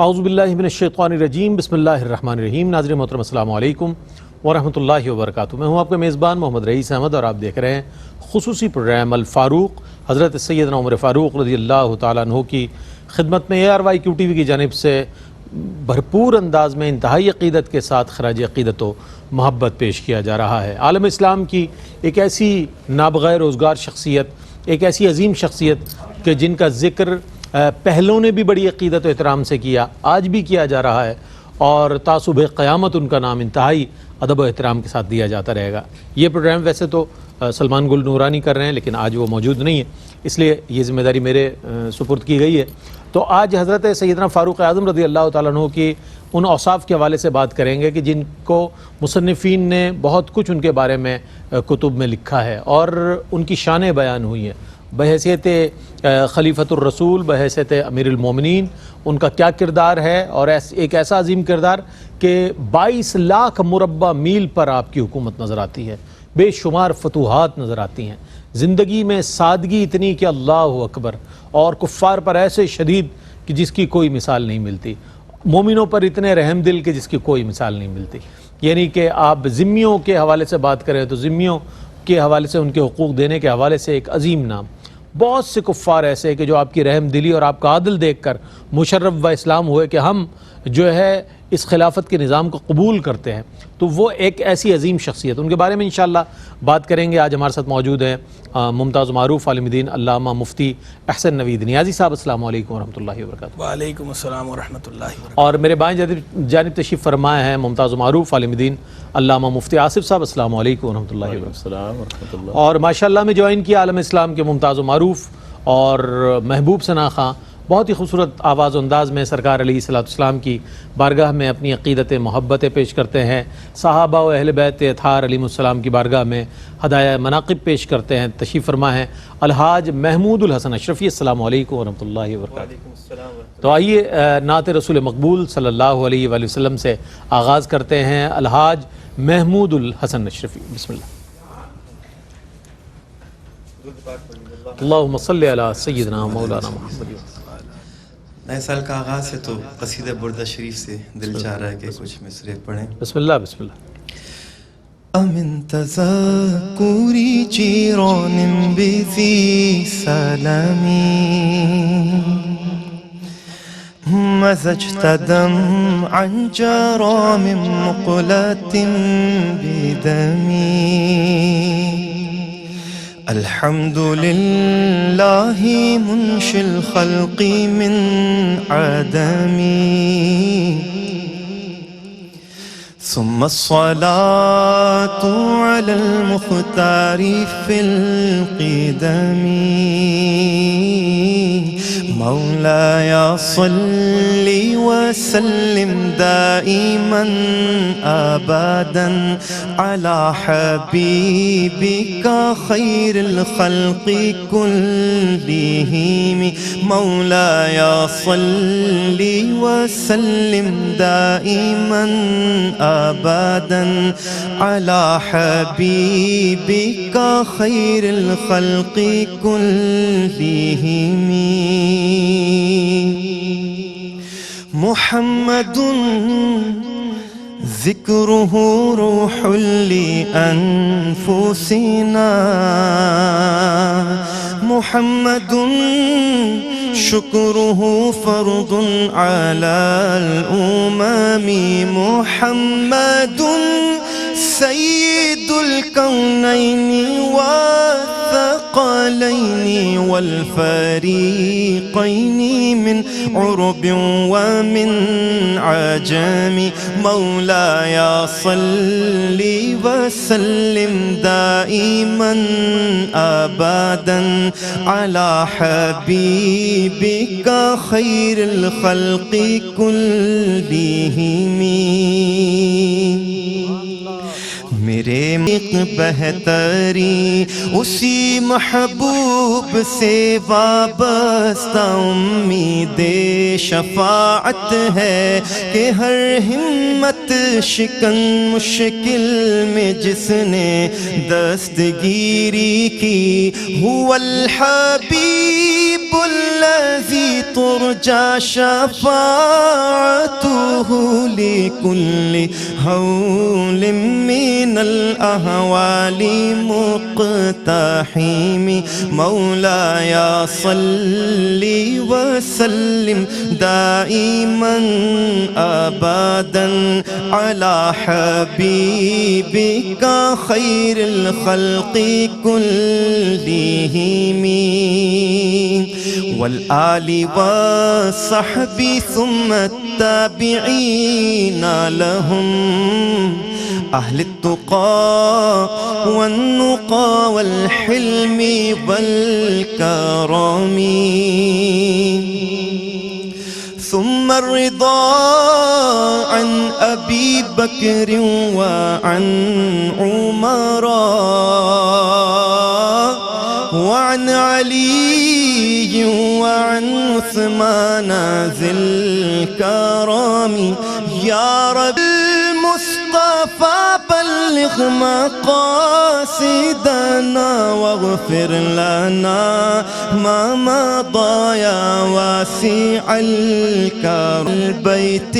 اعوذ باللہ من الشیطان الرجیم، بسم اللہ الرحمن الرحیم۔ ناظرین محترم السلام علیکم ورحمۃ اللہ وبرکاتہ۔ میں ہوں آپ کا میزبان محمد رئیس احمد اور آپ دیکھ رہے ہیں خصوصی پروگرام الفاروق۔ حضرت سیدنا عمر فاروق رضی اللہ تعالیٰ عنہ کی خدمت میں ARYQ TV کی جانب سے بھرپور انداز میں انتہائی عقیدت کے ساتھ خراج عقیدت و محبت پیش کیا جا رہا ہے۔ عالم اسلام کی ایک ایسی نابغہ روزگار شخصیت، ایک ایسی عظیم شخصیت کہ جن کا ذکر پہلوں نے بھی بڑی عقیدت و احترام سے کیا، آج بھی کیا جا رہا ہے، اور تا صبح قیامت ان کا نام انتہائی ادب و احترام کے ساتھ دیا جاتا رہے گا۔ یہ پروگرام ویسے تو سلمان گل نورانی کر رہے ہیں، لیکن آج وہ موجود نہیں ہے، اس لیے یہ ذمہ داری میرے سپرد کی گئی ہے۔ تو آج حضرت سیدنا فاروق اعظم رضی اللہ تعالیٰ عنہ کی ان اوصاف کے حوالے سے بات کریں گے کہ جن کو مصنفین نے بہت کچھ ان کے بارے میں کتب میں لکھا ہے اور ان کی شانیں بیان ہوئی ہیں، بحیثیت خلیفۃ الرسول، بحیثیت امیر المومنین ان کا کیا کردار ہے، اور ایک ایسا عظیم کردار کہ 22 لاکھ مربع میل پر آپ کی حکومت نظر آتی ہے، بے شمار فتوحات نظر آتی ہیں، زندگی میں سادگی اتنی کہ اللہ اکبر، اور کفار پر ایسے شدید کہ جس کی کوئی مثال نہیں ملتی، مومنوں پر اتنے رحم دل کہ جس کی کوئی مثال نہیں ملتی۔ یعنی کہ آپ ذمیوں کے حوالے سے بات کریں تو ذمیوں کے حوالے سے، ان کے حقوق دینے کے حوالے سے ایک عظیم نام۔ بہت سے کفار ایسے کہ جو آپ کی رحم دلی اور آپ کا عدل دیکھ کر مشرف و اسلام ہوئے کہ ہم جو ہے اس خلافت کے نظام کو قبول کرتے ہیں، تو وہ ایک ایسی عظیم شخصیت، ان کے بارے میں انشاءاللہ بات کریں گے۔ آج ہمارے ساتھ موجود ہیں ممتاز و معروف عالم دین علامہ مفتی احسن نوید نیازی صاحب۔ السلام علیکم ورحمۃ اللہ وبرکاتہ۔ وعلیکم السلام ورحمۃ اللہ وبرکاتہ۔ اور میرے بائیں جانب تشریف فرمائے ہیں ممتاز و معروف عالم دین علامہ مفتی آصف صاحب۔ السلام علیکم ورحمۃ اللہ وبرکاتہ۔ اور ماشاءاللہ میں جوائن کیا عالم اسلام کے ممتاز و معروف اور محبوب ثنا خاں، بہت ہی خوبصورت آواز و انداز میں سرکار علیہ الصلوۃ والسلام کی بارگاہ میں اپنی عقیدت محبتیں پیش کرتے ہیں، صحابہ و اہل بیت اطہار علیہ السلام کی بارگاہ میں ہدایہ مناقب پیش کرتے ہیں۔ تشریف فرما ہیں الحاج محمود الحسن اشرفی۔ السلام علیکم ورحمۃ اللہ وبرکاتہ۔ تو آئیے نعت رسول مقبول صلی اللہ علیہ وآلہ وسلم سے آغاز کرتے ہیں۔ الحاج محمود الحسن اشرفی، بسم اللہ۔ اللہم صلی علی سیدنا مولانا محمد۔ نئے سال کا آغاز ہے تو قصیدہ بردہ شریف سے دل چاہ رہا ہے کہ کچھ مصرع پڑھیں۔ بسم اللہ بسم اللہ۔ امن تذکری جیران بذی سلامی مزجت دمعا جرى من مقلة بدمي الحمد لله منشي الخلق من عدمي ثم الصلاة على المختار في القدم مولاي صل وسلم دائما أبدا على حبيبك خير الخلق كلهم مولاي صل وسلم دائما أبدا على حبيبك خير الخلق كلهم محمد ذكره روح لأنفسنا محمد شكره فرض على الأمم محمد سيد الكونين والثقلين والفريقين من عرب ومن عجم مولاي صل وسلم دائما أبدا على حبيبك خير الخلق كلهم میرے بہتری اسی محبوب سے وابستہ امید شفاعت ہے کہ ہر ہمت شکن مشکل میں جس نے دستگیری کی هو الحبیب الذي ترجى شفاعته لكل هول من الأهوال مقتحم مولاي صل وسلم دائما أبدا على حبيبك خير الخلق كلهم والآل والصحب ثم التابعين لهم أهل التقى والنقى والحلم والكرم ثم الرضا عن أبي بكر وعن عمر وعن علي وعن عثمان ذي الكرم يا رب المصطفى بلغ مقاصدنا واغفر لنا ما مضى يا واسع الكرم البيت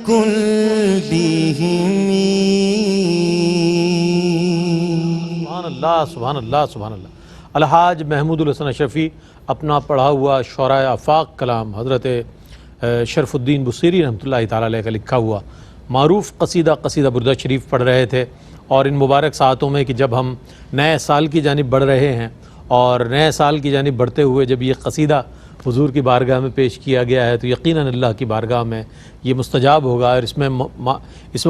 كلهم سبحان اللہ سبحان اللہ سبحان اللہ۔ الحاج محمود الحسن اشرفی اپنا پڑھا ہوا شعراء آفاق کلام حضرت شرف الدین بصیری رحمۃ اللہ تعالیٰ علیہ کا لکھا ہوا معروف قصیدہ بردہ شریف پڑھ رہے تھے، اور ان مبارک ساعتوں میں کہ جب ہم نئے سال کی جانب بڑھ رہے ہیں اور نئے سال کی جانب بڑھتے ہوئے جب یہ قصیدہ حضور کی بارگاہ میں پیش کیا گیا ہے تو یقیناً اللہ کی بارگاہ میں یہ مستجاب ہوگا، اور اس میں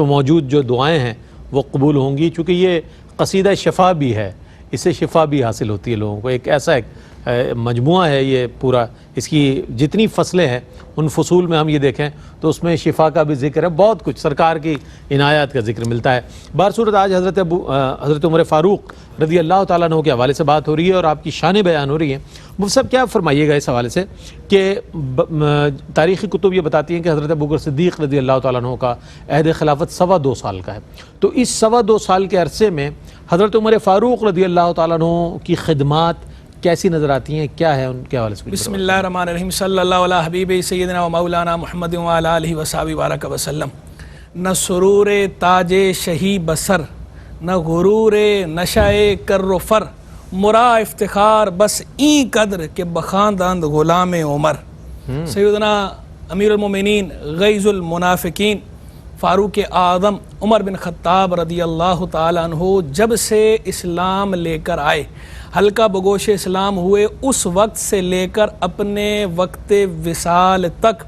موجود جو دعائیں ہیں وہ قبول ہوں گی، چونکہ یہ قصیدہ شفا بھی ہے، اس سے شفا بھی حاصل ہوتی ہے لوگوں کو۔ ایک ایسا مجموعہ ہے یہ پورا، اس کی جتنی فصلیں ہیں ان فصول میں ہم یہ دیکھیں تو اس میں شفا کا بھی ذکر ہے، بہت کچھ سرکار کی عنایات کا ذکر ملتا ہے۔ بہرصورت آج حضرت عمر فاروق رضی اللہ تعالیٰ عنہ کے حوالے سے بات ہو رہی ہے اور آپ کی شان بیان ہو رہی ہے۔ مفتی صاحب کیا فرمائیے گا اس حوالے سے کہ تاریخی کتب یہ بتاتی ہیں کہ حضرت ابوبکر صدیق رضی اللہ تعالیٰ عنہ کا عہد خلافت 2.25 سال کا ہے، تو اس 2.25 سال کے عرصے میں حضرت عمر فاروق رضی اللہ تعالیٰ عنہ کی خدمات کیسی نظر آتی ہیں، کیا ہے ان کے حوالے سے؟ بسم اللہ الرحمن الرحیم، صلی اللہ علیہ حبیب سیدنا و مولانا محمد وعلی آلہ وصحبہ بارک وسلم۔ نہ سرور تاج شہی بسر، نہ غرور نشہ کر و فر، مرا افتخار بس این قدر کہ بخاندند غلام عمر۔ سیدنا امیر المومنین غیظ المنافقین فاروق اعظم عمر بن خطاب رضی اللہ تعالیٰ عنہ جب سے اسلام لے کر آئے، حلقہ بگوش اسلام ہوئے، اس وقت سے لے کر اپنے وقت وصال تک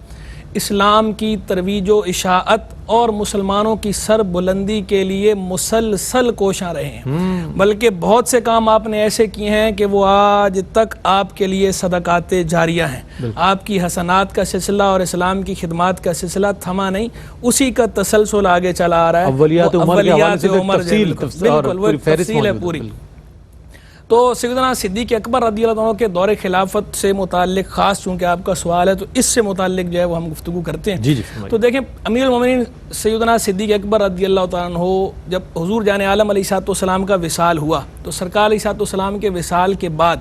اسلام کی ترویج و اشاعت اور مسلمانوں کی سر بلندی کے لیے مسلسل کوشاں رہے ہیں، بلکہ بہت سے کام آپ نے ایسے کیے ہیں کہ وہ آج تک آپ کے لیے صدقات جاریہ ہیں۔ آپ کی حسنات کا سلسلہ اور اسلام کی خدمات کا سلسلہ تھما نہیں، اسی کا تسلسل آگے چلا آ رہا ہے۔ اولیات عمر کے حوالے سے بالکل وہ تفصیل ہے پوری۔ تو سیدنا صدیق اکبر رضی اللہ عنہ کے دور خلافت سے متعلق خاص چونکہ آپ کا سوال ہے تو اس سے متعلق جو ہے وہ ہم گفتگو کرتے ہیں۔ تو دیکھیں امیر المومنین سیدنا صدیق اکبر رضی اللہ تعالیٰ عنہ جب حضور جان عالم علیہ السلام کا وصال ہوا تو سرکار علیہ السلام کے وصال کے بعد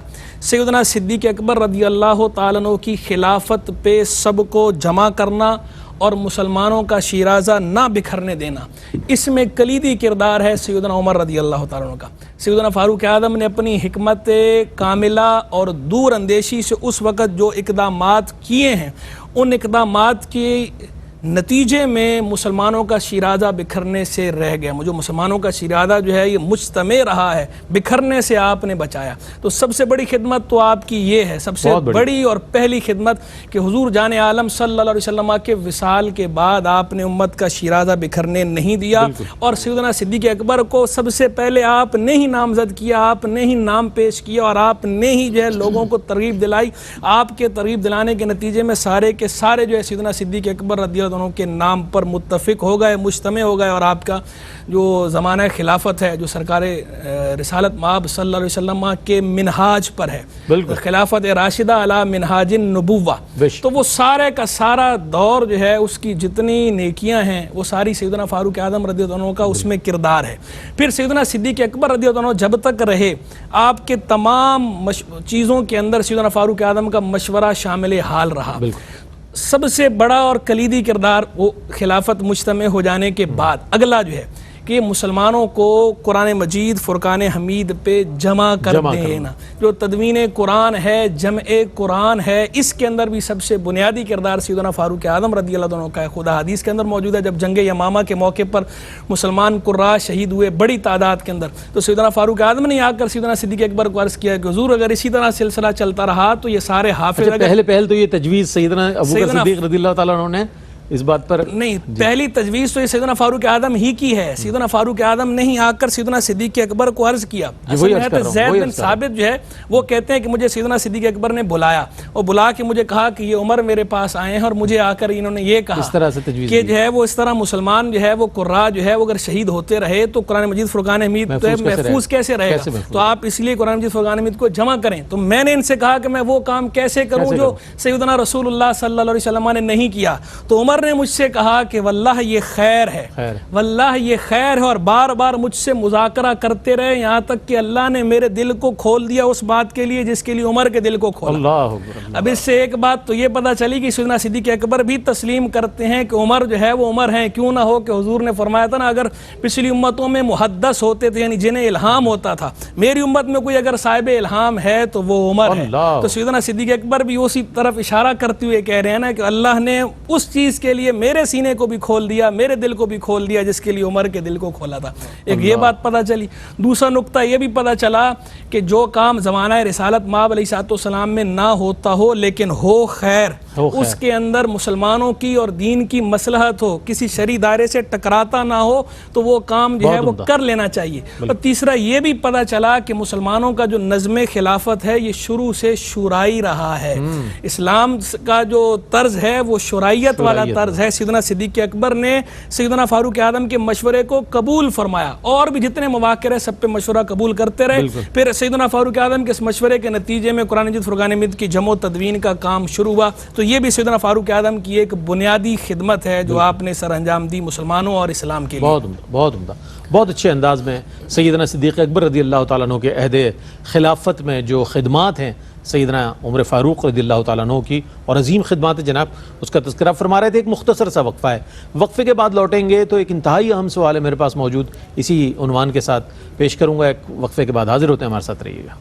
سیدنا صدیق اکبر رضی اللہ تعالیٰ عنہ کی خلافت پہ سب کو جمع کرنا اور مسلمانوں کا شیرازہ نہ بکھرنے دینا، اس میں کلیدی کردار ہے سیدنا عمر رضی اللہ تعالیٰ عنہ کا۔ سیدنا فاروق اعظم نے اپنی حکمت کاملہ اور دور اندیشی سے اس وقت جو اقدامات کیے ہیں، ان اقدامات کے نتیجے میں مسلمانوں کا شیرازہ بکھرنے سے رہ گیا، جو مسلمانوں کا شیرازہ جو ہے یہ مجتمع رہا ہے، بکھرنے سے آپ نے بچایا۔ تو سب سے بڑی خدمت تو آپ کی یہ ہے، سب سے بڑی اور پہلی خدمت کہ حضور جان عالم صلی اللہ علیہ وسلم کے وصال کے بعد آپ نے امت کا شیرازہ بکھرنے نہیں دیا، اور سیدنا صدیق اکبر کو سب سے پہلے آپ نے ہی نامزد کیا، آپ نے ہی نام پیش کیا، اور آپ نے ہی جو ہے لوگوں کو ترغیب دلائی۔ آپ کے ترغیب دلانے کے نتیجے میں سارے کے سارے جو ہے سیدنا صدیق اکبر رضی اللہ اللہ عنہ کے نام پر متفق ہو گئے، مجتمع ہو گئے، اور آپ کا جو زمانہ خلافت ہے جو سرکار رسالت مآب صلی اللہ علیہ وسلم کے منہاج پر ہے، خلافت راشدہ علی منہاج النبوہ، تو وہ سارے کا سارا دور جو ہے اس کی جتنی نیکیاں ہیں وہ ساری سیدنا فاروق اعظم رضی اللہ عنہ کا اس میں کردار ہے۔ پھر سیدنا صدیق اکبر رضی اللہ عنہ جب تک رہے، آپ کے تمام چیزوں کے اندر سیدنا فاروق اعظم کا مشورہ شامل حال رہا۔ سب سے بڑا اور کلیدی کردار وہ خلافت مجتمع ہو جانے کے بعد اگلا جو ہے کہ مسلمانوں کو قرآن مجید فرقان حمید پہ جمع کر دینا، جو تدوین قرآن ہے، جمع قرآن ہے، اس کے اندر بھی سب سے بنیادی کردار سیدنا فاروق اعظم رضی اللہ عنہ کا ہے۔ خدا حدیث کے اندر موجود ہے، جب جنگ یمامہ کے موقع پر مسلمان قراء شہید ہوئے بڑی تعداد کے اندر، تو سیدنا فاروق اعظم نے آ کر سیدنا صدیق اکبر کو عرض کیا کہ حضور اگر اسی طرح سلسلہ چلتا رہا تو یہ سارے حافظ پہلے تو یہ تجویز سیدنا ابوبکر صدیق رضی اللہ تعالیٰ عنہ نے اس بات پر نہیں، پہلی تجویز تو یہ سیدنا فاروق اعظم ہی کی ہے۔ سیدنا فاروق اعظم نے ہی آ کر سیدنا صدیق اکبر کو عرض کیا۔ زید بن ثابت جو ہے وہ کہتے ہیں کہ مجھے سیدنا صدیق اکبر نے بلایا اور بلا کے مجھے کہا کہ یہ عمر میرے پاس آئے ہیں اور مجھے آ کر انہوں نے یہ کہا کہ جو ہے وہ اس طرح مسلمان جو ہے وہ قراء جو ہے وہ اگر شہید ہوتے رہے تو قرآن مجید فرقان حمید محفوظ کیسے رہے گا، تو آپ اس لیے قرآن مجید فرقان حمید کو جمع کریں۔ تو میں نے ان سے کہا کہ میں وہ کام کیسے کروں جو سیدنا رسول اللہ صلی اللہ علیہ وسلم نے نہیں کیا، تو عمر نے مجھ سے کہا کہ واللہ یہ خیر ہے، واللہ یہ خیر ہے، اور بار بار مجھ سے مذاکرہ کرتے رہے یہاں تک کہ اللہ نے میرے دل کو کھول دیا اس بات کے لیے جس کے لیے عمر کے دل کو کھولا۔ اب اس سے ایک بات تو یہ پتہ چلی کہ سیدنا صدیق اکبر بھی تسلیم کرتے ہیں کہ عمر جو ہے وہ عمر ہیں، کیوں نہ ہو کہ حضور نے فرمایا تھا نا اگر پچھلی امتوں میں محدث ہوتے تھے یعنی جنہیں الہام ہوتا تھا، میری امت میں کوئی اگر صاحب الہام ہے تو وہ عمر ہے۔ تو سیدنا صدیق اکبر بھی اسی طرف اشارہ کرتے ہوئے کہہ رہے ہیں نا کہ اللہ نے اس چیز کے لیے میرے سینے کو بھی کھول دیا، میرے دل کو بھی کھول دیا جس کے لیے عمر کے دل کو کھولا تھا۔ ایک یہ بات پتہ چلی۔ دوسرا نقطہ یہ بھی پتہ چلا کہ جو کام زمانہ رسالت مآب علیہ السلام میں نہ ہوتا ہو لیکن ہو خیر، اس کے اندر مسلمانوں کی اور دین کی مصلحت ہو، کسی شرعی دائرے سے ٹکراتا نہ ہو، تو وہ کام جو ہے وہ کر لینا چاہیے۔ اور تیسرا یہ بھی پتہ چلا کہ مسلمانوں کا جو نظم خلافت ہے یہ شروع سے شورائی رہا ہے۔ اسلام کا جو طرز ہے وہ شورائیت والا طرز ہے۔ سیدنا صدیق اکبر نے سیدنا فاروق اعظم کے مشورے کو قبول فرمایا، اور بھی جتنے مواقع ہے سب پہ مشورہ قبول کرتے رہے۔ پھر سیدنا فاروق اعظم کے اس مشورے کے نتیجے میں قرآن مجید فرقان حمید کی جمع و تدوین کا کام شروع ہوا۔ تو یہ بھی سیدنا فاروق اعظم کی ایک بنیادی خدمت ہے جو آپ نے سر انجام دی مسلمانوں اور اسلام کے لیے۔ بہت عمدہ، بہت عمدہ، بہت اچھے انداز میں سیدنا صدیق اکبر رضی اللہ تعالیٰ عنہ کے عہد خلافت میں جو خدمات ہیں سیدنا عمر فاروق رضی اللہ تعالیٰ عنہ کی، اور عظیم خدمات جناب، اس کا تذکرہ فرما رہے تھے۔ ایک مختصر سا وقفہ ہے، وقفے کے بعد لوٹیں گے تو ایک انتہائی اہم سوال ہے میرے پاس موجود، اسی عنوان کے ساتھ پیش کروں گا۔ ایک وقفے کے بعد حاضر ہوتے ہیں، ہمارے ساتھ رہیے گا۔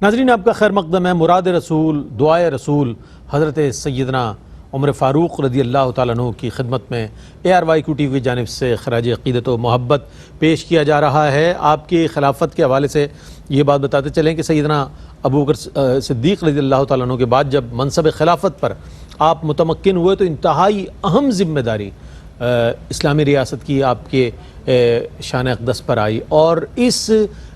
ناظرین، آپ کا خیر مقدم ہے۔ مراد رسول، دعائے رسول حضرت سیدنا عمر فاروق رضی اللہ تعالیٰ عنہ کی خدمت میں ARYQ TV کی جانب سے خراج عقیدت و محبت پیش کیا جا رہا ہے۔ آپ کی خلافت کے حوالے سے یہ بات بتاتے چلیں کہ سیدنا ابوبکر صدیق رضی اللہ تعالیٰ عنہ کے بعد جب منصب خلافت پر آپ متمکن ہوئے تو انتہائی اہم ذمہ داری اسلامی ریاست کی آپ کے شان اقدس پر آئی، اور اس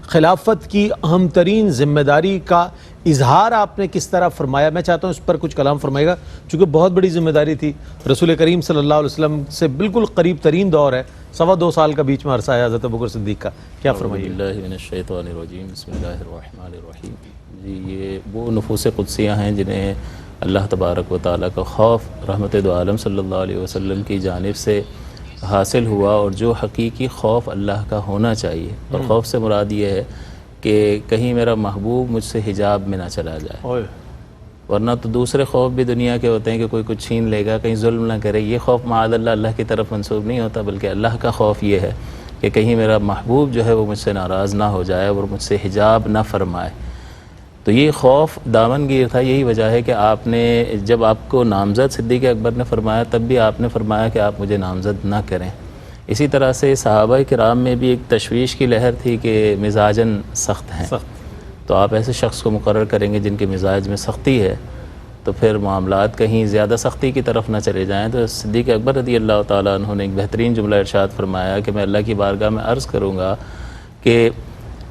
خلافت کی اہم ترین ذمہ داری کا اظہار آپ نے کس طرح فرمایا؟ میں چاہتا ہوں اس پر کچھ کلام فرمائے گا، چونکہ بہت بڑی ذمہ داری تھی۔ رسول کریم صلی اللہ علیہ وسلم سے بالکل قریب ترین دور ہے، 2.25 سال کا بیچ میں عرصہ ہے حضرت ابوبکر صدیق کا، کیا فرمائیے؟ اللہ من الشیطان الرجیم، بسم اللہ الرحمن الرحیم۔ جی، یہ وہ نفوس قدسیہ ہیں جنہیں اللہ تبارک و تعالیٰ کا خوف رحمت دو عالم صلی اللہ علیہ وسلم کی جانب سے حاصل ہوا، اور جو حقیقی خوف اللہ کا ہونا چاہیے، اور خوف سے مراد یہ ہے کہ کہیں میرا محبوب مجھ سے حجاب میں نہ چلا جائے، ورنہ تو دوسرے خوف بھی دنیا کے ہوتے ہیں کہ کوئی کچھ چھین لے گا، کہیں ظلم نہ کرے۔ یہ خوف معاذ اللہ اللہ کی طرف منسوب نہیں ہوتا، بلکہ اللہ کا خوف یہ ہے کہ کہیں میرا محبوب جو ہے وہ مجھ سے ناراض نہ ہو جائے اور مجھ سے حجاب نہ فرمائے۔ تو یہ خوف دامنگیر تھا۔ یہی وجہ ہے کہ آپ نے جب آپ کو نامزد صدیق اکبر نے فرمایا، تب بھی آپ نے فرمایا کہ آپ مجھے نامزد نہ کریں۔ اسی طرح سے صحابہ کرام میں بھی ایک تشویش کی لہر تھی کہ مزاجاً سخت ہیں، تو آپ ایسے شخص کو مقرر کریں گے جن کے مزاج میں سختی ہے، تو پھر معاملات کہیں زیادہ سختی کی طرف نہ چلے جائیں۔ تو صدیق اکبر رضی اللہ تعالیٰ عنہ نے ایک بہترین جملہ ارشاد فرمایا کہ میں اللہ کی بارگاہ میں عرض کروں گا کہ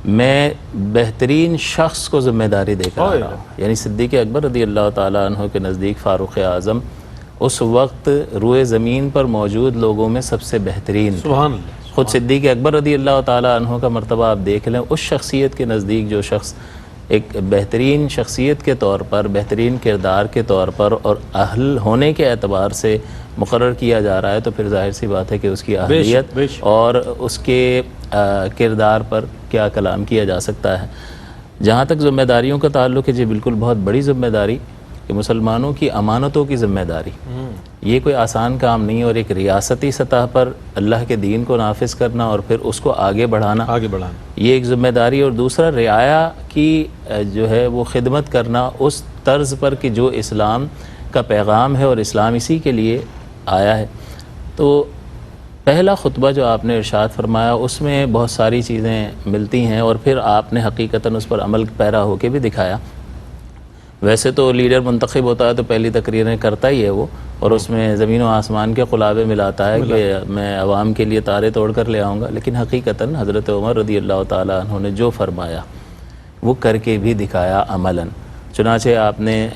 میں بہترین شخص کو ذمہ داری دے کر آ رہا ہوں، یعنی صدیق اکبر رضی اللہ تعالیٰ عنہ کے نزدیک فاروق اعظم اس وقت روئے زمین پر موجود لوگوں میں سب سے بہترین تھے۔ سبحان اللہ۔ خود صدیق اکبر رضی اللہ تعالیٰ عنہ کا مرتبہ آپ دیکھ لیں، اس شخصیت کے نزدیک جو شخص ایک بہترین شخصیت کے طور پر، بہترین کردار کے طور پر اور اہل ہونے کے اعتبار سے مقرر کیا جا رہا ہے، تو پھر ظاہر سی بات ہے کہ اس کی اہلیت اور اس کے کردار پر کیا کلام کیا جا سکتا ہے۔ جہاں تک ذمہ داریوں کا تعلق ہے، جی بالکل بہت بڑی ذمہ داری کہ مسلمانوں کی امانتوں کی ذمہ داری، یہ کوئی آسان کام نہیں، اور ایک ریاستی سطح پر اللہ کے دین کو نافذ کرنا اور پھر اس کو آگے بڑھانا یہ ایک ذمہ داری، اور دوسرا رعایا کی جو ہے وہ خدمت کرنا اس طرز پر کہ جو اسلام کا پیغام ہے اور اسلام اسی کے لیے آیا ہے۔ تو پہلا خطبہ جو آپ نے ارشاد فرمایا اس میں بہت ساری چیزیں ملتی ہیں، اور پھر آپ نے حقیقتاً اس پر عمل پیرا ہو کے بھی دکھایا۔ ویسے تو لیڈر منتخب ہوتا ہے تو پہلی تقریریں کرتا ہی ہے وہ، اور اس میں زمین و آسمان کے قلابے ملاتا ہے کہ میں عوام کے لیے تارے توڑ کر لے آؤں گا، لیکن حقیقتاً حضرت عمر رضی اللہ تعالیٰ عنہ نے جو فرمایا وہ کر کے بھی دکھایا عملاً۔ چنانچہ آپ نے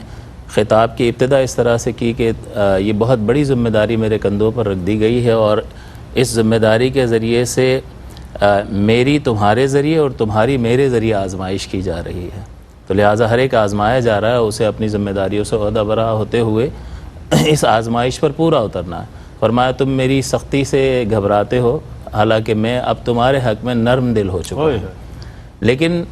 خطاب کی ابتدا اس طرح سے کی کہ یہ بہت بڑی ذمہ داری میرے کندھوں پر رکھ دی گئی ہے، اور اس ذمہ داری کے ذریعے سے میری تمہارے ذریعے اور تمہاری میرے ذریعے آزمائش کی جا رہی ہے، تو لہٰذا ہر ایک آزمایا جا رہا ہے، اسے اپنی ذمہ داریوں سے عہدہ برا ہوتے ہوئے اس آزمائش پر پورا اترنا ہے۔ فرمایا تم میری سختی سے گھبراتے ہو، حالانکہ میں اب تمہارے حق میں نرم دل ہو چکا ہوں، لیکن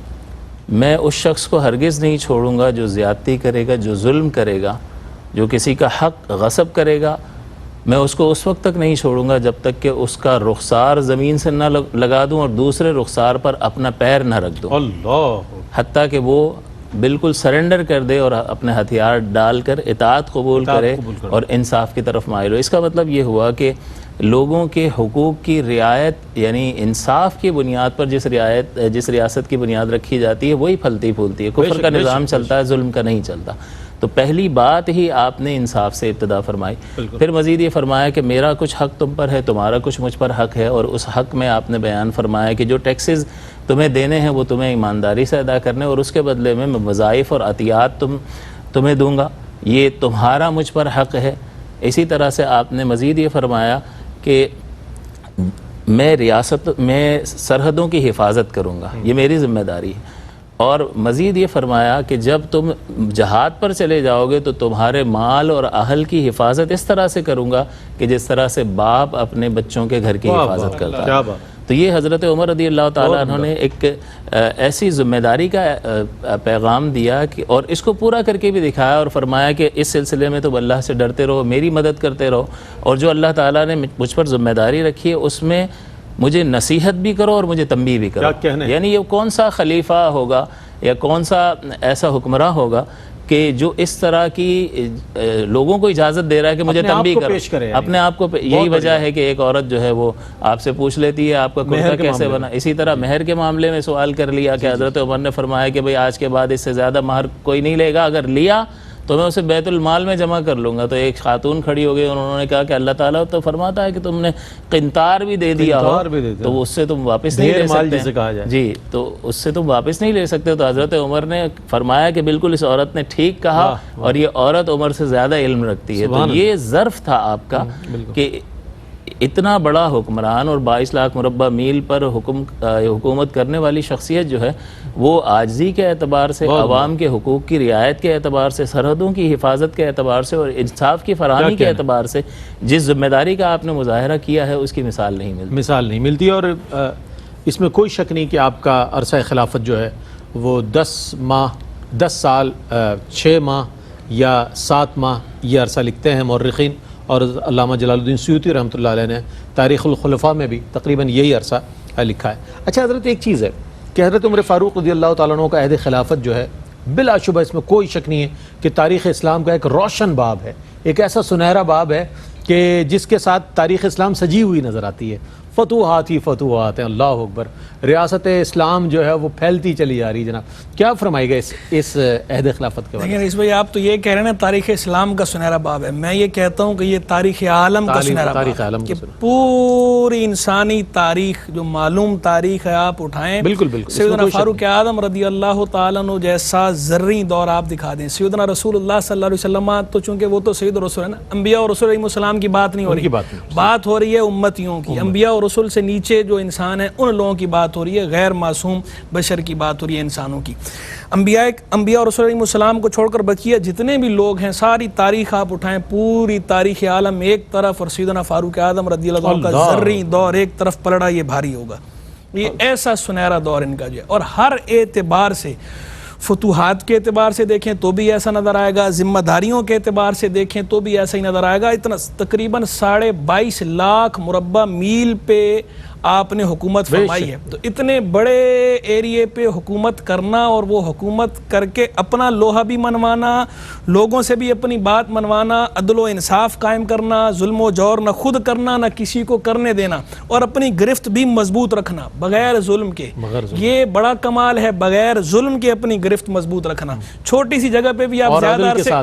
میں اس شخص کو ہرگز نہیں چھوڑوں گا جو زیادتی کرے گا، جو ظلم کرے گا، جو کسی کا حق غصب کرے گا، میں اس کو اس وقت تک نہیں چھوڑوں گا جب تک کہ اس کا رخسار زمین سے نہ لگا دوں اور دوسرے رخسار پر اپنا پیر نہ رکھ دوں، حتیٰ کہ وہ بالکل سرنڈر کر دے اور اپنے ہتھیار ڈال کر اطاعت قبول کرے اور انصاف کی طرف مائل ہو۔ اس کا مطلب یہ ہوا کہ لوگوں کے حقوق کی رعایت، یعنی انصاف کی بنیاد پر جس ریاست کی بنیاد رکھی جاتی ہے وہی پھلتی پھولتی ہے، کفر کا نظام چلتا ہے، ظلم کا نہیں چلتا۔ تو پہلی بات ہی آپ نے انصاف سے ابتدا فرمائی، پھر مزید یہ فرمایا کہ میرا کچھ حق تم پر ہے، تمہارا کچھ مجھ پر حق ہے، اور اس حق میں آپ نے بیان فرمایا کہ جو ٹیکسز تمہیں دینے ہیں وہ تمہیں ایمانداری سے ادا کرنے، اور اس کے بدلے میں وظائف اور عطیات تمہیں دوں گا، یہ تمہارا مجھ پر حق ہے۔ اسی طرح سے آپ نے مزید یہ فرمایا کہ میں سرحدوں کی حفاظت کروں گا، یہ میری ذمہ داری ہے، اور مزید یہ فرمایا کہ جب تم جہاد پر چلے جاؤ گے تو تمہارے مال اور اہل کی حفاظت اس طرح سے کروں گا کہ جس طرح سے باپ اپنے بچوں کے گھر کی حفاظت کرتا ہے۔ تو یہ حضرت عمر رضی اللہ تعالیٰ عنہ نے ایک ایسی ذمہ داری کا پیغام دیا کہ اور اس کو پورا کر کے بھی دکھایا، اور فرمایا کہ اس سلسلے میں تم اللہ سے ڈرتے رہو، میری مدد کرتے رہو، اور جو اللہ تعالیٰ نے مجھ پر ذمہ داری رکھی ہے اس میں مجھے نصیحت بھی کرو اور مجھے تنبیہ بھی کرو۔ یعنی یہ کون سا خلیفہ ہوگا یا کون سا ایسا حکمراں ہوگا کہ جو اس طرح کی لوگوں کو اجازت دے رہا ہے کہ مجھے تنبیہ کرو، اپنے آپ کو یہی وجہ ہے کہ ایک عورت جو ہے وہ آپ سے پوچھ لیتی ہے آپ کا کرتا کیسے بنا۔ اسی طرح مہر کے معاملے میں سوال کر لیا کہ حضرت عمر نے فرمایا کہ بھئی آج کے بعد اس سے زیادہ مہر کوئی نہیں لے گا، اگر لیا تو میں اسے بیت المال میں جمع کر لوں گا۔ تو ایک خاتون کھڑی ہو گئی، انہوں نے کہا کہ اللہ تعالیٰ تو فرماتا ہے کہ تم نے قنطار بھی دے دیا ہو تو اس سے تم واپس نہیں لے سکتے، جی تو اس سے تم واپس نہیں لے سکتے۔ تو حضرت عمر نے فرمایا کہ بالکل اس عورت نے ٹھیک کہا، اور یہ عورت عمر سے زیادہ علم رکھتی ہے۔ تو یہ ظرف تھا آپ کا کہ اتنا بڑا حکمران اور 22 لاکھ مربع میل پر حکومت کرنے والی شخصیت جو ہے وہ عاجزی کے اعتبار سے، عوام کے حقوق کی رعایت کے اعتبار سے، سرحدوں کی حفاظت کے اعتبار سے اور انصاف کی فراہمی کے اعتبار سے جس ذمہ داری کا آپ نے مظاہرہ کیا ہے اس کی مثال نہیں ملتی۔ اور اس میں کوئی شک نہیں کہ آپ کا عرصہ خلافت جو ہے وہ 10 سال 6 ماہ یا 7 ماہ یہ عرصہ لکھتے ہیں مورخین، اور علامہ جلال الدین سیوطی رحمۃ اللہ علیہ نے تاریخ الخلفاء میں بھی تقریباً یہی عرصہ لکھا ہے۔ اچھا حضرت، ایک چیز ہے کہ حضرت عمر فاروق رضی اللہ تعالیٰ عنہ کا عہد خلافت جو ہے بلا شبہ اس میں کوئی شک نہیں ہے کہ تاریخ اسلام کا ایک روشن باب ہے، ایک ایسا سنہرا باب ہے کہ جس کے ساتھ تاریخ اسلام سجی ہوئی نظر آتی ہے۔ فتوحات ہی فتوحات ہیں. اللہ اکبر. ریاست اسلام جو ہے وہ پھیلتی چلی جا رہی. جناب کیا فرمائے گا اس عہد خلافت کے بارے میں؟ لیکن اس بھائی آپ تو یہ کہہ رہے ہیں تاریخ اسلام کا سنہرا باب ہے. میں یہ کہتا ہوں کہ یہ تاریخ عالم کا سنہرا باب ہے کہ پوری انسانی تاریخ جو معلوم تاریخ ہے آپ اٹھائیں. بالکل بالکل. سیدنا فاروق اعظم رضی اللہ تعالیٰ عنہ جیسا زرعی دور آپ دکھا دیں. سیدنا رسول اللہ صلی اللہ علیہ وسلم تو چونکہ وہ تو سید رسول ہیں نا, انبیاء اور رسول علیہ السلام کی بات نہیں ہو رہی, بات ہو رہی ہے امتیوں کی. انبیاء اور رسول سے نیچے جو انسان ہیں ان لوگوں کی بات ہو رہی ہے, غیر معصوم بشر کی بات ہو رہی ہے, انسانوں کی. انبیاء اور رسول علیہ السلام کو چھوڑ کر بقیہ جتنے بھی لوگ ہیں ساری تاریخ آپ اٹھائیں, پوری تاریخ عالم ایک طرف اور سیدنا فاروق اعظم رضی اللہ عنہ کا زرعی دور ایک طرف پلڑا, یہ بھاری ہوگا. یہ ایسا سنہرا دور ان کا جو ہے, اور ہر اعتبار سے, فتوحات کے اعتبار سے دیکھیں تو بھی ایسا نظر آئے گا, ذمہ داریوں کے اعتبار سے دیکھیں تو بھی ایسا ہی نظر آئے گا. اتنا تقریباً 22.5 لاکھ مربع میل پہ آپ نے حکومت فرمائی ہے. تو اتنے بڑے ایریے پہ حکومت کرنا اور وہ حکومت کر کے اپنا لوہا بھی منوانا, لوگوں سے بھی اپنی بات منوانا, عدل و انصاف قائم کرنا, ظلم و جور نہ خود کرنا نہ کسی کو کرنے دینا, اور اپنی گرفت بھی مضبوط رکھنا بغیر ظلم کے. یہ بڑا کمال ہے, بغیر ظلم کے اپنی گرفت مضبوط رکھنا. چھوٹی سی جگہ پہ بھی آپ زیادہ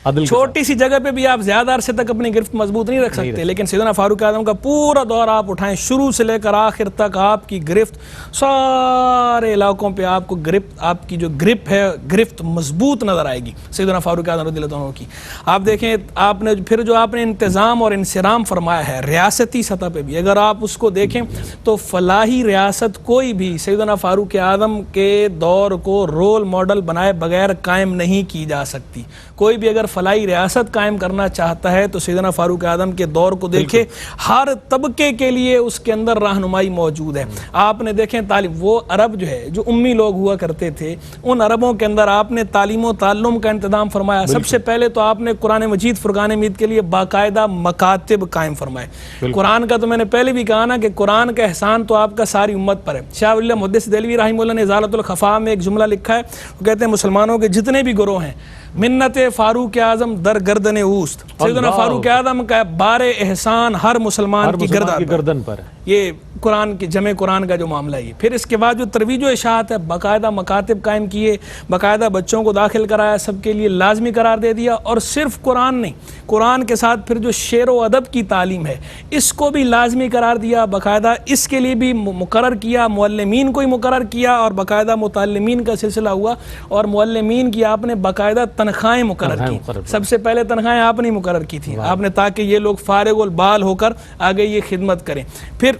چھوٹی سی جگہ پہ بھی آپ زیادہ عرصے تک اپنی گرفت مضبوط نہیں رکھ سکتے. لیکن سیدنا فاروق اعظم کا پورا دور آپ اٹھائیں شروع سے لے کر آخر تک, آپ کی گرفت سارے علاقوں پہ آپ کو آپ کی جو گرپ ہے گرفت مضبوط نظر آئے گی سیدنا فاروق اعظم رضی اللہ عنہ کی. آپ دیکھیں آپ نے پھر جو آپ نے انتظام اور انصرام فرمایا ہے ریاستی سطح پہ بھی, اگر آپ اس کو دیکھیں تو فلاحی ریاست کوئی بھی سیدنا فاروق اعظم کے دور کو رول ماڈل بنائے بغیر قائم نہیں کی جا سکتی. کوئی بھی اگر فلاحی ریاست قائم کرنا چاہتا ہے تو سیدنا فاروق اعظم کے دور کو دیکھیں, ہر طبقے کے لیے اس کے اندر رہنمائی موجود ہے. آپ نے دیکھیں تعلیم, وہ عرب جو ہے جو امی لوگ ہوا کرتے تھے, ان عربوں کے اندر آپ نے تعلیم و تعلم کا انتظام فرمایا. سب سے پہلے تو آپ نے قرآن مجید فرقان حمید کے لیے باقاعدہ مکاتب قائم فرمائے. قرآن کا تو میں نے پہلے بھی کہا نا کہ قرآن کا احسان تو آپ کا ساری امت پر ہے. شاہ ولی اللہ محدث دہلوی رحمہ اللہ نے ازالۃ الخفاء میں ایک جملہ لکھا ہے, وہ کہتے ہیں مسلمانوں کے جتنے بھی گروہ ہیں منت فاروق اعظم در گردن اوست. سیدنا فاروق اعظم کا بار احسان ہر مسلمان کی گردن پر. یہ قرآن کی جمع قرآن کا جو معاملہ ہے. پھر اس کے بعد جو ترویج و اشاعت ہے, باقاعدہ مکاتب قائم کیے, باقاعدہ بچوں کو داخل کرایا, سب کے لیے لازمی قرار دے دیا. اور صرف قرآن نہیں, قرآن کے ساتھ پھر جو شعر و ادب کی تعلیم ہے اس کو بھی لازمی قرار دیا, باقاعدہ اس کے لیے بھی مقرر کیا, معلمین کو ہی مقرر کیا, اور باقاعدہ متعلمین کا سلسلہ ہوا, اور معلمین کی آپ نے باقاعدہ تنخواہیں مقرر کی. سب سے پہلے تنخواہیں آپ نے مقرر کی تھی آپ نے, تاکہ یہ لوگ فارغ البال ہو کر آگے یہ خدمت کریں. پھر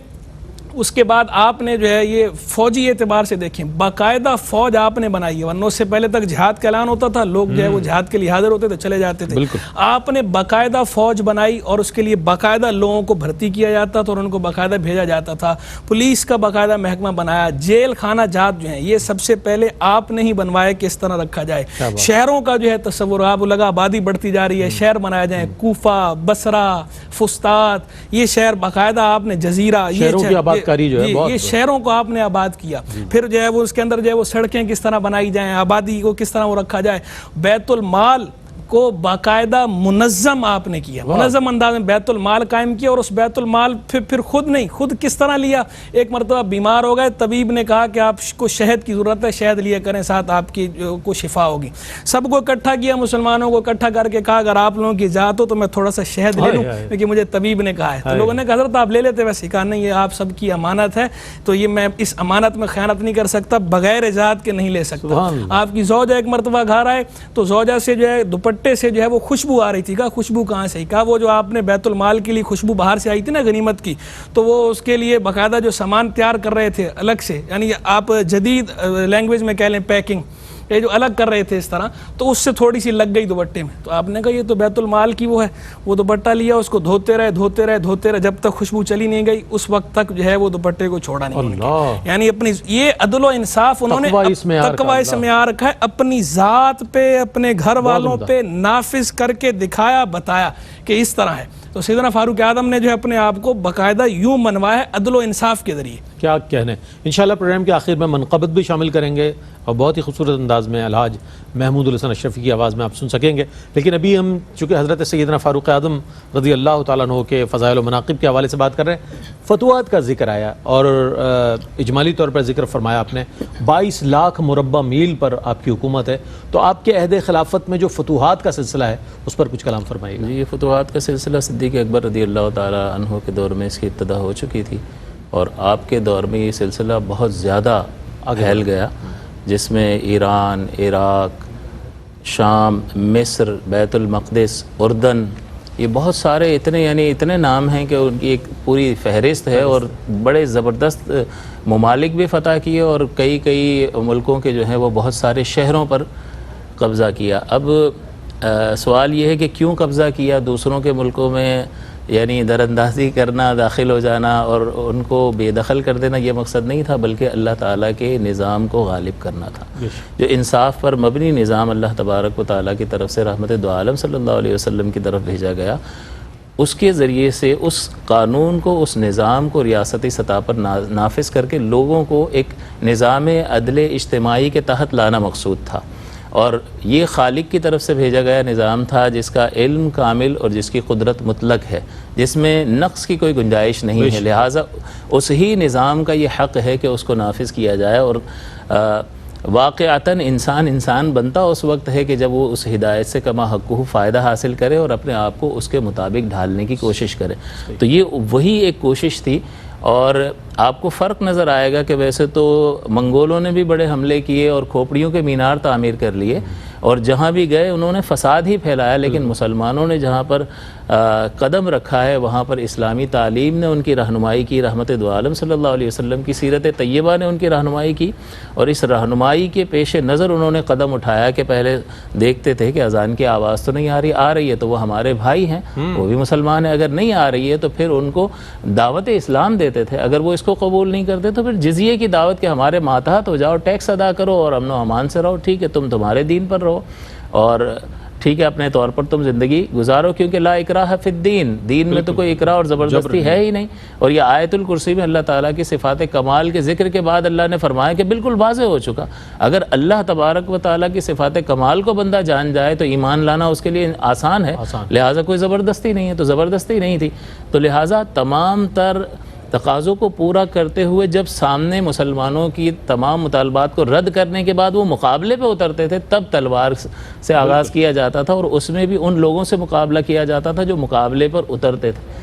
اس کے بعد آپ نے جو ہے یہ فوجی اعتبار سے دیکھیں, باقاعدہ فوج آپ نے بنائی ہے. ورنہ اس سے پہلے تک جہاد کا اعلان ہوتا تھا, لوگ جو ہے وہ جہاد کے لیے حاضر ہوتے تھے, چلے جاتے تھے. آپ نے باقاعدہ فوج بنائی, اور اس کے لیے باقاعدہ لوگوں کو بھرتی کیا جاتا تھا اور ان کو باقاعدہ بھیجا جاتا تھا. پولیس کا باقاعدہ محکمہ بنایا. جیل خانہ جات جو ہیں یہ سب سے پہلے آپ نے ہی بنوائے کہ اس طرح رکھا جائے. شہروں کا جو ہے تصور, آپ لگا آبادی بڑھتی جا رہی ہے, شہر بنایا جائیں, کوفہ, بصرہ, فسطاط, یہ شہر باقاعدہ آپ نے, جزیرہ, یہ شہروں کو آپ نے آباد کیا. پھر جو ہے وہ اس کے اندر جو ہے وہ سڑکیں کس طرح بنائی جائیں, آبادی کو کس طرح وہ رکھا جائے. بیت المال کو باقاعدہ منظم آپ نے کیا, منظم انداز میں بیت المال قائم کیا. اور اس بیت المال پھر خود نہیں, خود کس طرح لیا. ایک مرتبہ بیمار ہو گئے, طبیب نے کہا کہ آپ کو شہد کی ضرورت ہے, شہد لیا کریں, ساتھ آپ کی کو شفا ہوگی. سب کو اکٹھا کیا, مسلمانوں کو اکٹھا کر کے کہا اگر آپ لوگوں کی اجازت ہو تو میں تھوڑا سا شہد لے لوں, کیونکہ مجھے طبیب نے کہا ہے. تو لوگوں نے کہا حضرت آپ لے لیتے, ویسے کہا نہیں, یہ آپ سب کی امانت ہے, تو یہ میں اس امانت میں خیانت نہیں کر سکتا, بغیر اجازت کے نہیں لے سکتا. آپ کی زوجہ ایک مرتبہ گھر آئے تو زوجہ سے جو ہے دوپٹے سے جو ہے وہ خوشبو آ رہی تھی. کہا خوشبو کہاں سے؟ کہا وہ جو آپ نے بیت المال کے لیے خوشبو باہر سے آئی تھی نا غنیمت کی, تو وہ اس کے لیے باقاعدہ جو سامان تیار کر رہے تھے الگ سے, یعنی آپ جدید لینگویج میں کہہ لیں پیکنگ, یہ جو الگ کر رہے تھے اس طرح, تو اس سے تھوڑی سی لگ گئی دوپٹے میں. تو آپ نے کہا یہ تو بیت المال کی وہ ہے. وہ دوپٹہ لیا, اس کو دھوتے رہے جب تک خوشبو چلی نہیں گئی, اس وقت تک جو ہے وہ دوپٹے کو چھوڑا نہیں. یعنی اپنی یہ عدل و انصاف انہوں نے تقوی اس میں آ رکھا ہے, اپنی ذات پہ, اپنے گھر والوں پہ نافذ کر کے دکھایا, بتایا کہ اس طرح ہے. تو سیدنا فاروق اعظم نے جو اپنے آپ کو باقاعدہ یوں منوایا ہے عدل و انصاف کے ذریعے. کیا کہنے. انشاءاللہ پروگرام کے آخر میں منقبت بھی شامل کریں گے, اور بہت ہی خوبصورت انداز میں الحاج محمود الحسن اشرفی کی آواز میں آپ سن سکیں گے. لیکن ابھی ہم چونکہ حضرت سیدنا فاروق اعظم رضی اللہ تعالیٰ عنہ کے فضائل و مناقب کے حوالے سے بات کر رہے ہیں, فتوحات کا ذکر آیا اور اجمالی طور پر ذکر فرمایا آپ نے 22 لاکھ مربع میل پر آپ کی حکومت ہے، تو آپ کے عہد خلافت میں جو فتوحات کا سلسلہ ہے اس پر کچھ کلام فرمائیے گا؟ یہ فتوحات کا سلسلہ صدیق اکبر رضی اللہ تعالی عنہ کے دور میں اس کی ابتدا ہو چکی تھی، اور آپ کے دور میں یہ سلسلہ بہت زیادہ پھیل گیا، جس میں ایران، عراق، شام، مصر، بیت المقدس، اردن، یہ بہت سارے اتنے نام ہیں کہ ان کی ایک پوری فہرست ہے، اور بڑے زبردست ممالک بھی فتح کیے، اور کئی ملکوں کے جو ہیں وہ بہت سارے شہروں پر قبضہ کیا۔ اب سوال یہ ہے کہ کیوں قبضہ کیا؟ دوسروں کے ملکوں میں یعنی در اندازی کرنا، داخل ہو جانا اور ان کو بے دخل کر دینا یہ مقصد نہیں تھا، بلکہ اللہ تعالیٰ کے نظام کو غالب کرنا تھا۔ جو انصاف پر مبنی نظام اللہ تبارک و تعالیٰ کی طرف سے رحمت دو عالم صلی اللہ علیہ وسلم کی طرف بھیجا گیا، اس کے ذریعے سے اس قانون کو، اس نظام کو ریاستی سطح پر نافذ کر کے لوگوں کو ایک نظام عدل اجتماعی کے تحت لانا مقصود تھا، اور یہ خالق کی طرف سے بھیجا گیا نظام تھا جس کا علم کامل اور جس کی قدرت مطلق ہے، جس میں نقص کی کوئی گنجائش نہیں ہے، لہٰذا اس ہی نظام کا یہ حق ہے کہ اس کو نافذ کیا جائے، اور واقعتاً انسان بنتا اس وقت ہے کہ جب وہ اس ہدایت سے کما حقہ فائدہ حاصل کرے اور اپنے آپ کو اس کے مطابق ڈھالنے کی کوشش کرے۔ تو یہ وہی ایک کوشش تھی، اور آپ کو فرق نظر آئے گا کہ ویسے تو منگولوں نے بھی بڑے حملے کیے اور کھوپڑیوں کے مینار تعمیر کر لیے، اور جہاں بھی گئے انہوں نے فساد ہی پھیلایا، لیکن مسلمانوں نے جہاں پر قدم رکھا ہے وہاں پر اسلامی تعلیم نے ان کی رہنمائی کی، رحمت دو عالم صلی اللہ علیہ وسلم کی سیرت طیبہ نے ان کی رہنمائی کی، اور اس رہنمائی کے پیش نظر انہوں نے قدم اٹھایا کہ پہلے دیکھتے تھے کہ اذان کی آواز تو نہیں آ رہی ہے تو وہ ہمارے بھائی ہیں، وہ بھی مسلمان ہیں، اگر نہیں آ رہی ہے تو پھر ان کو دعوت اسلام دیتے تھے، اگر وہ اس کو قبول نہیں کرتے تو پھر جزیے کی دعوت کہ ہمارے ماتحت ہو جاؤ، ٹیکس ادا کرو اور امن و امان سے رہو، ٹھیک ہے تم تمہارے دین پر رہو، اور ٹھیک ہے اپنے طور پر تم زندگی گزارو، کیونکہ لا اکراہ فی الدین، دین میں تو کوئی اکراہ اور زبردستی ہے ہی نہیں۔ اور یہ آیت الکرسی میں اللہ تعالیٰ کی صفات کمال کے ذکر کے بعد اللہ نے فرمایا کہ بالکل واضح ہو چکا، اگر اللہ تبارک و تعالیٰ کی صفات کمال کو بندہ جان جائے تو ایمان لانا اس کے لیے آسان ہے، لہٰذا کوئی زبردستی نہیں ہے، تو زبردستی نہیں تھی، تو لہٰذا تمام تر تقاضوں کو پورا کرتے ہوئے جب سامنے مسلمانوں کی تمام مطالبات کو رد کرنے کے بعد وہ مقابلے پہ اترتے تھے، تب تلوار سے آغاز کیا جاتا تھا، اور اس میں بھی ان لوگوں سے مقابلہ کیا جاتا تھا جو مقابلے پر اترتے تھے،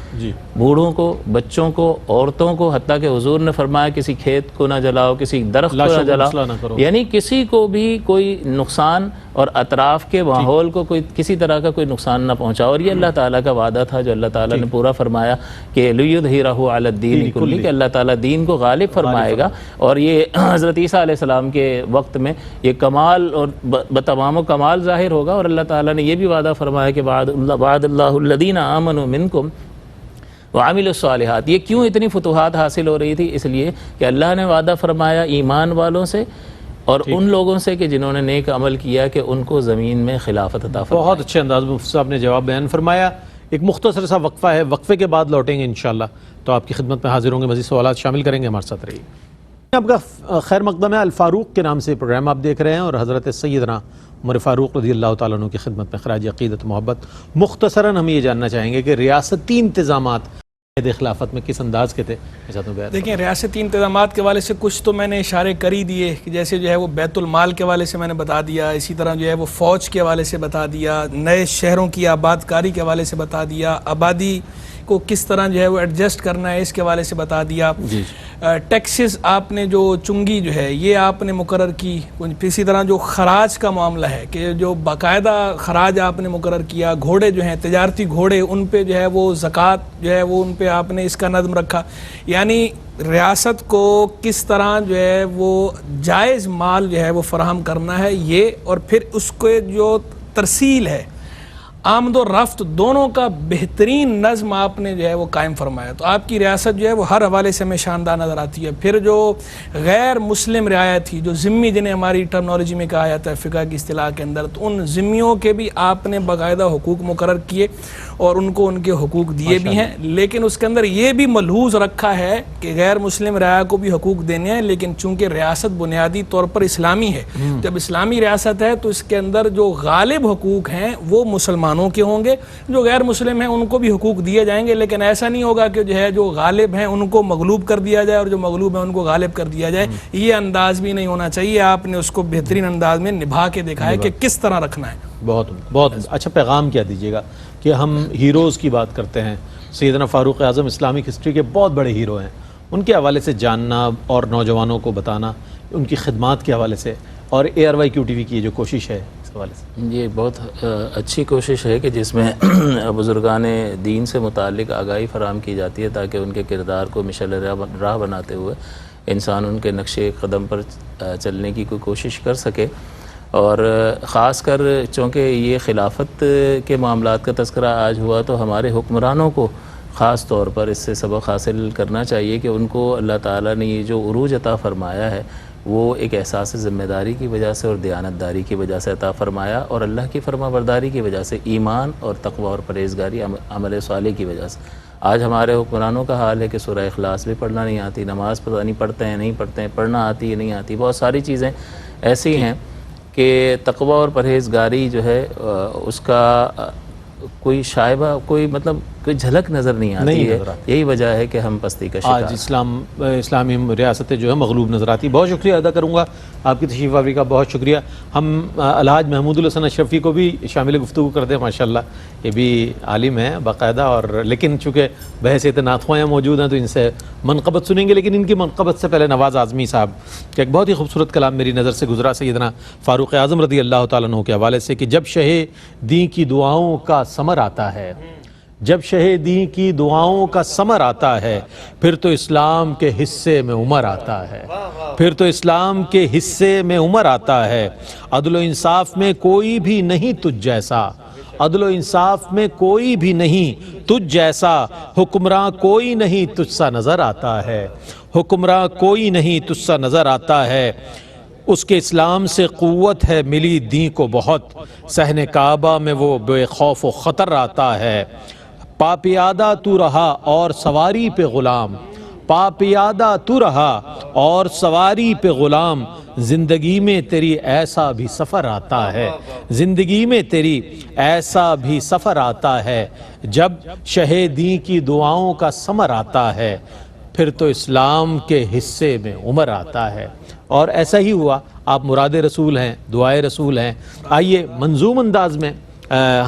بوڑھوں کو، بچوں کو، عورتوں کو، حتیٰ کہ حضور نے فرمایا کسی کھیت کو نہ جلاؤ، کسی درخت کو نہ جلاؤ، یعنی کسی کو بھی کوئی نقصان اور اطراف کے ماحول کو کوئی کسی طرح کا کوئی نقصان نہ پہنچا، اور یہ اللہ تعالیٰ کا وعدہ تھا جو اللہ تعالیٰ نے پورا فرمایا کہ لِیُظْہِرَہُ عَلَى الدِّینِ کُلِّہ، کہ اللہ تعالیٰ دین کو غالب فرمائے گا، اور یہ حضرت عیسیٰ علیہ السلام کے وقت میں یہ کمال اور بتمام و کمال ظاہر ہوگا، اور اللہ تعالیٰ نے یہ بھی وعدہ فرمایا کہ وعد اللہ الذین آمنوا منکم وعملوا الصالحات۔ یہ کیوں اتنی فتوحات حاصل ہو رہی تھی؟ اس لیے کہ اللہ نے وعدہ فرمایا ایمان والوں سے اور ان لوگوں سے کہ جنہوں نے نیک عمل کیا کہ ان کو زمین میں خلافت عطا فرمائے۔ بہت اچھے انداز میں مفتی صاحب نے جواب بیان فرمایا۔ ایک مختصر سا وقفہ ہے، وقفے کے بعد لوٹیں گے انشاءاللہ، تو آپ کی خدمت میں حاضر ہوں گے، مزید سوالات شامل کریں گے، ہمارے ساتھ رہیے۔ آپ کا خیر مقدم ہے، الفاروق کے نام سے پروگرام آپ دیکھ رہے ہیں، اور حضرت سیدنا عمر فاروق رضی اللہ تعالیٰ عنہ کی خدمت میں خراج عقیدت محبت۔ مختصراً ہم یہ جاننا چاہیں گے کہ ریاستی انتظامات عہد خلافت میں کس انداز کے تھے؟ دیکھیں ریاستی انتظامات کے حوالے سے کچھ تو میں نے اشارے کر ہی دیے، کہ جیسے جو ہے وہ بیت المال کے حوالے سے میں نے بتا دیا، اسی طرح جو ہے وہ فوج کے حوالے سے بتا دیا، نئے شہروں کی آباد کاری کے حوالے سے بتا دیا، آبادی کو کس طرح جو ہے وہ ایڈجسٹ کرنا ہے اس کے حوالے سے بتا دیا، ٹیکسز آپ نے جو چنگی جو ہے یہ آپ نے مقرر کی، اسی طرح جو خراج کا معاملہ ہے کہ جو باقاعدہ خراج آپ نے مقرر کیا، گھوڑے جو ہیں تجارتی گھوڑے ان پہ جو ہے وہ زکوٰۃ جو ہے وہ ان پہ آپ نے اس کا نظم رکھا، یعنی ریاست کو کس طرح جو ہے وہ جائز مال جو ہے وہ فراہم کرنا ہے یہ، اور پھر اس کو جو ترسیل ہے آمد و رفت دونوں کا بہترین نظم آپ نے جو ہے وہ قائم فرمایا، تو آپ کی ریاست جو ہے وہ ہر حوالے سے ہمیں شاندار نظر آتی ہے۔ پھر جو غیر مسلم رعایا تھی، جو ذمی جنہیں ہماری ٹرمنالوجی میں کہا جاتا ہے فقہ کی اصطلاح کے اندر، تو ان ذمیوں کے بھی آپ نے باقاعدہ حقوق مقرر کیے اور ان کو ان کے حقوق دیے بھی ہیں، لیکن اس کے اندر یہ بھی ملحوظ رکھا ہے کہ غیر مسلم رعایا کو بھی حقوق دینے ہیں، لیکن چونکہ ریاست بنیادی طور پر اسلامی ہے، جب اسلامی ریاست ہے تو اس کے اندر جو غالب حقوق ہیں وہ مسلمان مسلمانوں کے ہوں گے، جو غیر مسلم ہیں ان کو بھی حقوق دیے جائیں گے، لیکن ایسا نہیں ہوگا کہ جو ہے جو غالب ہیں ان کو مغلوب کر دیا جائے اور جو مغلوب ہیں ان کو غالب کر دیا جائے. یہ انداز بھی نہیں ہونا چاہیے. آپ نے اس کو بہترین انداز میں نبھا کے دکھایا کہ کس طرح رکھنا ہے. بہت بہت اچھا پیغام کیا دیجیے گا کہ ہم ہیروز کی بات کرتے ہیں. سیدنا فاروق اعظم اسلامک ہسٹری کے بہت بڑے ہیرو ہیں، ان کے حوالے سے جاننا اور نوجوانوں کو بتانا ان کی خدمات کے حوالے سے، اور ARYQ TV کی جو کوشش ہے اس حوالے سے. یہ بہت اچھی کوشش ہے کہ جس میں بزرگان دین سے متعلق آگاہی فراہم کی جاتی ہے تاکہ ان کے کردار کو مشعل راہ بناتے ہوئے انسان ان کے نقش قدم پر چلنے کی کوئی کوشش کر سکے. اور خاص کر چونکہ یہ خلافت کے معاملات کا تذکرہ آج ہوا تو ہمارے حکمرانوں کو خاص طور پر اس سے سبق حاصل کرنا چاہیے کہ ان کو اللہ تعالیٰ نے یہ جو عروج عطا فرمایا ہے وہ ایک احساس ذمہ داری کی وجہ سے اور دیانتداری کی وجہ سے عطا فرمایا، اور اللہ کی فرما برداری کی وجہ سے، ایمان اور تقوی اور پرہیزگاری عمل صالح کی وجہ سے. آج ہمارے حکمرانوں کا حال ہے کہ سورہ اخلاص بھی پڑھنا نہیں آتی، نماز پتہ نہیں پڑھتے ہیں نہیں پڑھتے ہیں، پڑھنا آتی ہے نہیں آتی، بہت ساری چیزیں ایسی ہیں کہ تقوی اور پرہیزگاری جو ہے اس کا کوئی شائبہ کوئی جھلک نظر نہیں آتی ہے. یہی وجہ ہے کہ ہم پستی کا شکار. آج اسلامی ریاستیں جو ہے مغلوب نظر آتی. بہت شکریہ ادا کروں گا آپ کی تشریف آوری کا، بہت شکریہ. ہم الحاج محمود الحسن اشرفی کو بھی شامل گفتگو کرتے ہیں. ماشاءاللہ یہ بھی عالم ہیں باقاعدہ، اور لیکن چونکہ بحیثیت ناتخواں موجود ہیں تو ان سے منقبت سنیں گے. لیکن ان کی منقبت سے پہلے نواز اعظمی صاحب کا ایک بہت ہی خوبصورت کلام میری نظر سے گزرا سیدنا فاروق اعظم رضی اللہ تعالیٰ عنہ کے حوالے سے کہ جب شہ دین کی دعاؤں کا ثمر آتا ہے، جب شہ دین کی دعاؤں کا ثمر آتا ہے، پھر تو اسلام کے حصے میں عمر آتا ہے، پھر تو اسلام کے حصے میں عمر آتا ہے. عدل و انصاف میں کوئی بھی نہیں تجھ جیسا، عدل و انصاف میں کوئی بھی نہیں تجھ جیسا، حکمراں کوئی نہیں تجھ سا نظر آتا ہے، حکمراں کوئی نہیں تجھ سا نظر آتا ہے. اس کے اسلام سے قوت ہے ملی دین کو بہت، صحن کعبہ میں وہ بے خوف و خطر آتا ہے. پا پیادہ تو رہا اور سواری پہ غلام، پا پیادہ تو رہا اور سواری پہ غلام، زندگی میں تیری ایسا بھی سفر آتا ہے، زندگی میں تیری ایسا بھی سفر آتا ہے. جب شہ دین کی دعاؤں کا ثمر آتا ہے، پھر تو اسلام کے حصے میں عمر آتا ہے. اور ایسا ہی ہوا. آپ مراد رسول ہیں، دعائے رسول ہیں. آئیے منظوم انداز میں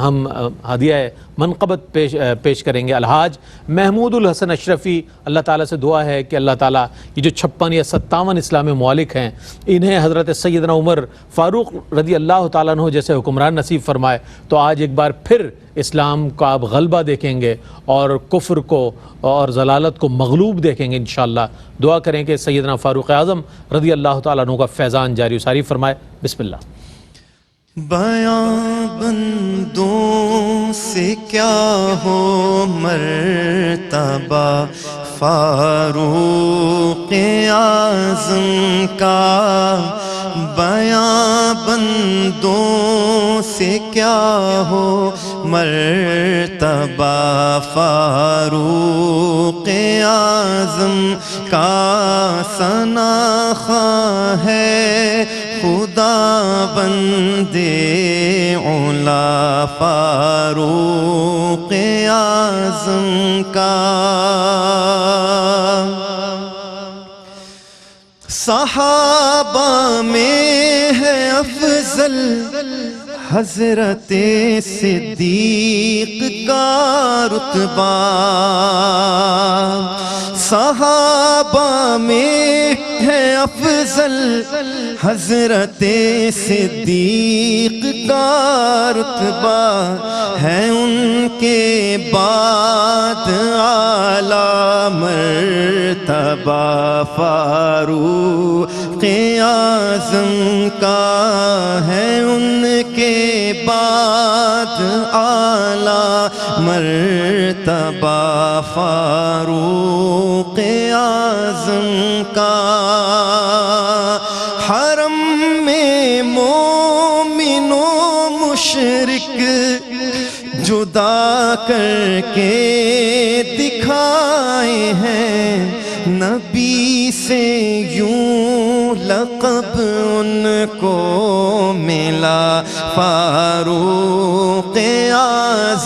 ہم ہدیہ منقبت پیش کریں گے. الحاج محمود الحسن اشرفی، اللہ تعالیٰ سے دعا ہے کہ اللہ تعالیٰ یہ جو 56 یا 57 اسلامی ممالک ہیں انہیں حضرت سیدنا عمر فاروق رضی اللہ تعالیٰ عنہ جیسے حکمران نصیب فرمائے. تو آج ایک بار پھر اسلام کا آپ غلبہ دیکھیں گے اور کفر کو اور ضلالت کو مغلوب دیکھیں گے انشاءاللہ. دعا کریں کہ سیدنا فاروق اعظم رضی اللہ تعالیٰ عنہ کا فیضان جاری و ساری فرمائے. بسم اللہ. بیاں بندوں سے کیا ہو مرتبہ فاروق اعظم کا، بیاں بندوں سے کیا ہو مرتبہ فاروق اعظم کا، ثنا خواں ہے خدا بندے علا فاروق اعظم کا. صحابہ میں ہے افضل حضرت صدیق کا رتبہ، صحابہ میں ہے افضل حضرت صدیق کا رتبہ، ہے ان کے بعد اعلیٰ مرتبہ فاروق اعظم کا، ہے ان کے بعد اعلیٰ مرتبہ فاروق اعظم کا. حرم میں مومن و مشرک جدا کر کے دکھائے ہیں، نبی سے یوں لقب ان کو ملا فاروق اعظم